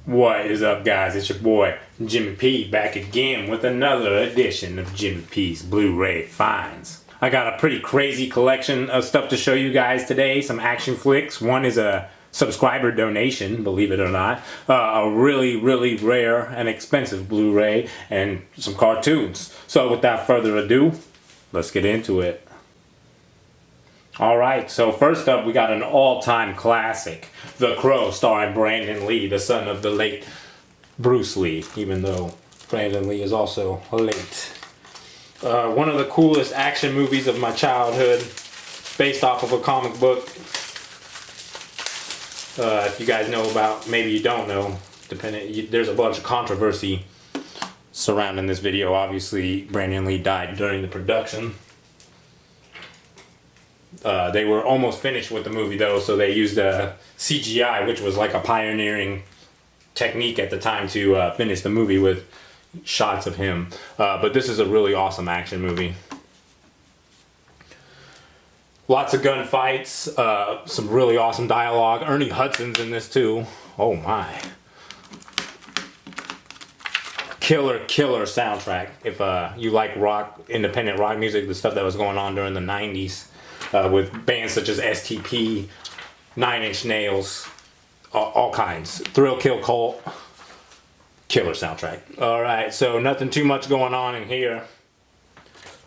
What is up, guys? It's your boy Jimmy P back again with another edition of Jimmy P's Blu-ray Finds. I got a pretty crazy collection of stuff to show you guys today. Some action flicks. One is a subscriber donation, believe it or not. A really rare and expensive Blu-ray, and some cartoons. So without further ado, let's get into it. Alright, so first up we got an all-time classic, The Crow, starring Brandon Lee, the son of the late Bruce Lee, even though Brandon Lee is also late. One of the coolest action movies of my childhood, based off of a comic book. If you guys know about, maybe you don't know, there's a bunch of controversy surrounding this video. Obviously, Brandon Lee died during the production. They were almost finished with the movie though, so they used CGI, which was like a pioneering technique at the time to finish the movie with shots of him. But this is a really awesome action movie. Lots of gunfights, some really awesome dialogue. Ernie Hudson's in this too. Oh my. Killer soundtrack. If you like rock, independent rock music, the stuff that was going on during the 90s. With bands such as STP, Nine Inch Nails, all kinds. Thrill Kill Cult, killer soundtrack. Alright, so nothing too much going on in here.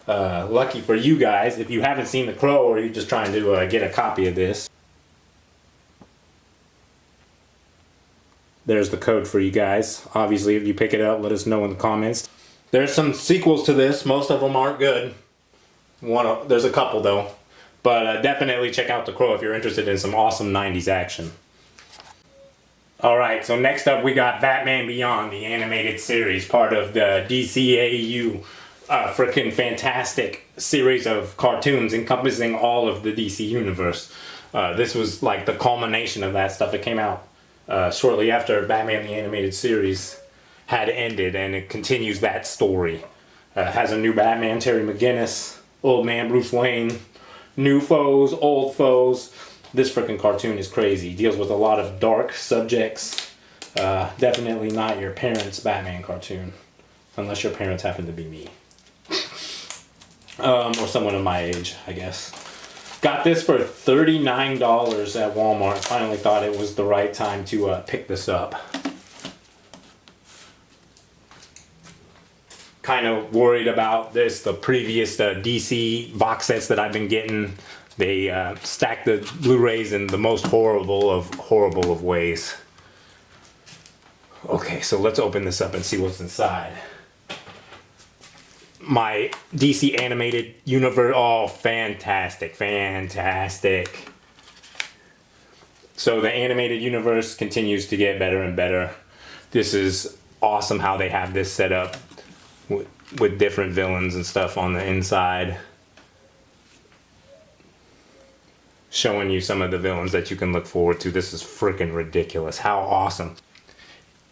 Lucky for you guys, if you haven't seen The Crow or you're just trying to get a copy of this, there's the code for you guys. Obviously, if you pick it up, let us know in the comments. There's some sequels to this. Most of them aren't good. There's a couple though. But definitely check out The Crow if you're interested in some awesome 90s action. Alright, so next up we got Batman Beyond, the animated series, part of the DCAU. Freaking fantastic series of cartoons encompassing all of the DC universe. This was like the culmination of that stuff. It came out shortly after Batman the Animated Series had ended, and it continues that story. Has a new Batman, Terry McGinnis, old man Bruce Wayne, new foes, old foes. This freaking cartoon is crazy. Deals with a lot of dark subjects. Definitely not your parents' Batman cartoon. Unless your parents happen to be me. Or someone of my age, I guess. Got this for $39 at Walmart. Finally thought it was the right time to pick this up. Kind of worried about this. The previous DC box sets that I've been getting, they stack the Blu-rays in the most horrible of ways. Okay, so let's open this up and see what's inside. My DC animated universe. Oh, fantastic. So the animated universe continues to get better and better. This is awesome how they have this set up with different villains and stuff on the inside, showing you some of the villains that you can look forward to. This is freaking ridiculous. How awesome.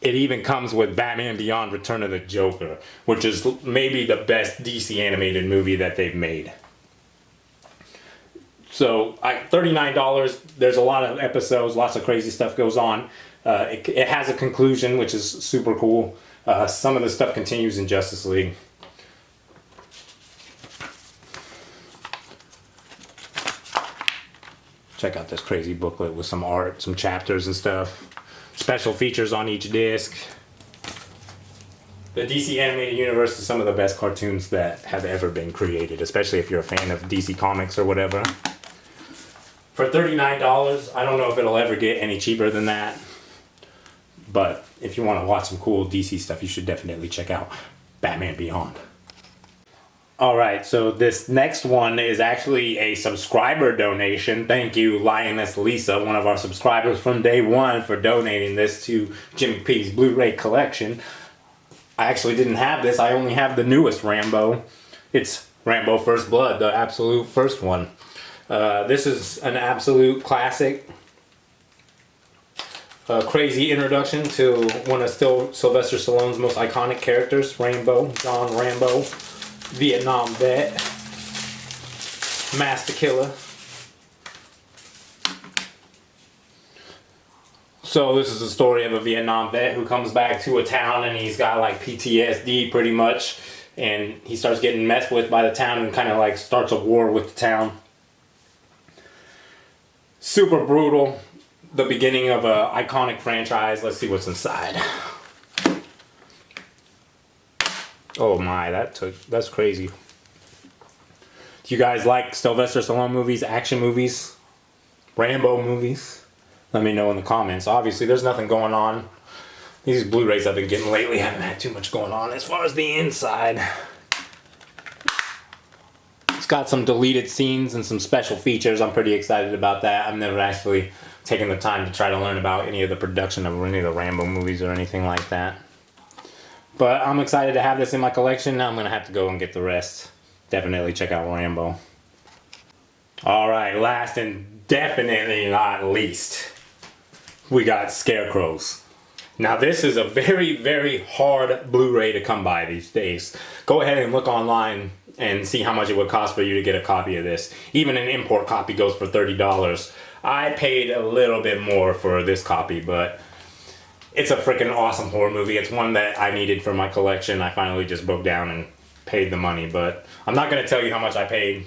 It even comes with Batman Beyond Return of the Joker, which is maybe the best DC animated movie that they've made. So $39, there's a lot of episodes, lots of crazy stuff goes on. It has a conclusion, which is super cool. Some of the stuff continues in Justice League. Check out this crazy booklet with some art, some chapters and stuff. Special features on each disc. The DC Animated Universe is some of the best cartoons that have ever been created, especially if you're a fan of DC Comics or whatever. For $39, I don't know if it'll ever get any cheaper than that. But if you want to watch some cool DC stuff, you should definitely check out Batman Beyond. Alright, so this next one is actually a subscriber donation. Thank you, Lioness Lisa, one of our subscribers from day one, for donating this to Jimmy P's Blu-ray collection. I actually didn't have this. I only have the newest Rambo. It's Rambo First Blood, the absolute first one. This is an absolute classic. Crazy introduction to one of Sylvester Stallone's most iconic characters, Rambo, John Rambo, Vietnam vet, master killer. So this is the story of a Vietnam vet who comes back to a town and he's got like PTSD pretty much, and he starts getting messed with by the town and kind of like starts a war with the town. Super brutal. The beginning of an iconic franchise. Let's see what's inside. Oh my, that's crazy. Do you guys like Sylvester Stallone movies, action movies, Rambo movies? Let me know in the comments. Obviously, there's nothing going on. These Blu-rays I've been getting lately haven't had too much going on as far as the inside. It's got some deleted scenes and some special features. I'm pretty excited about that. I've never actually taken the time to try to learn about any of the production of any of the Rambo movies or anything like that. But I'm excited to have this in my collection. Now I'm going to have to go and get the rest. Definitely check out Rambo. Alright, last and definitely not least, we got Scarecrows. Now this is a very, very hard Blu-ray to come by these days. Go ahead and look online and see how much it would cost for you to get a copy of this. Even an import copy goes for $30. I paid a little bit more for this copy, but it's a freaking awesome horror movie. It's one that I needed for my collection. I finally just broke down and paid the money, but I'm not going to tell you how much I paid.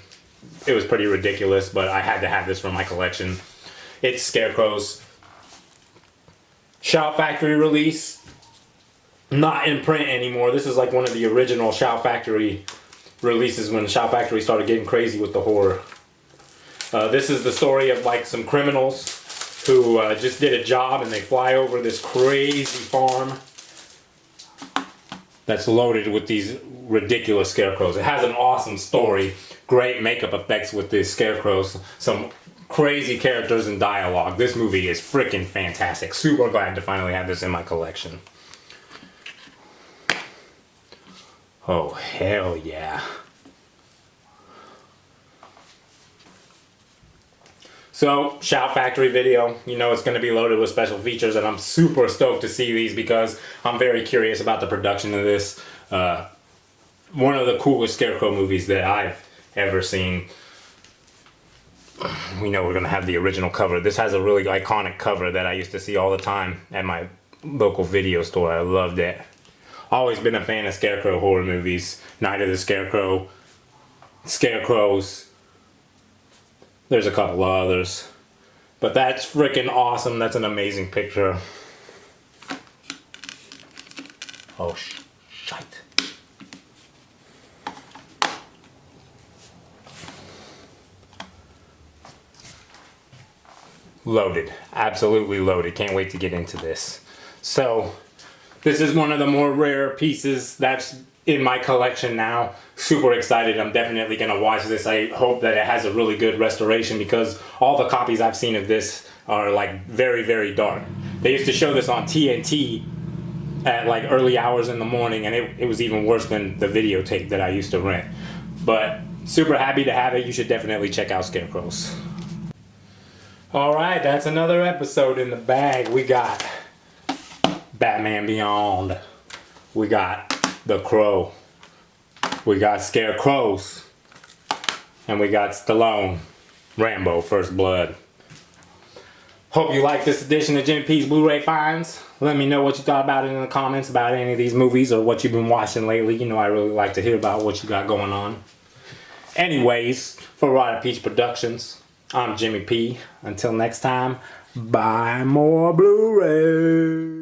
It was pretty ridiculous, but I had to have this for my collection. It's Scarecrows. Shout Factory release. Not in print anymore. This is like one of the original Shout Factory releases when Shout Factory started getting crazy with the horror. This is the story of like some criminals who just did a job and they fly over this crazy farm that's loaded with these ridiculous scarecrows. It has an awesome story, great makeup effects with these scarecrows, some crazy characters and dialogue. This movie is freaking fantastic. Super glad to finally have this in my collection. Oh, hell yeah. So, Shout Factory video, you know it's going to be loaded with special features, and I'm super stoked to see these because I'm very curious about the production of this. One of the coolest Scarecrow movies that I've ever seen. We know we're going to have the original cover. This has a really iconic cover that I used to see all the time at my local video store. I loved it. Always been a fan of Scarecrow horror movies. Night of the Scarecrow, Scarecrows. There's a couple of others. But that's freaking awesome. That's an amazing picture. Oh, shite. Loaded. Absolutely loaded. Can't wait to get into this. So, this is one of the more rare pieces that's in my collection now. Super excited. I'm definitely going to watch this. I hope that it has a really good restoration because all the copies I've seen of this are like very, very dark. They used to show this on TNT at like early hours in the morning, and it was even worse than the videotape that I used to rent. But super happy to have it. You should definitely check out Scarecrows. Alright, that's another episode in the bag. We got Batman Beyond. We got The Crow. We got Scarecrows. And we got Stallone. Rambo, First Blood. Hope you like this edition of Jimmy P's Blu-ray Finds. Let me know what you thought about it in the comments about any of these movies or what you've been watching lately. You know I really like to hear about what you got going on. Anyways, for Rod Peach Productions, I'm Jimmy P. Until next time, buy more Blu-ray.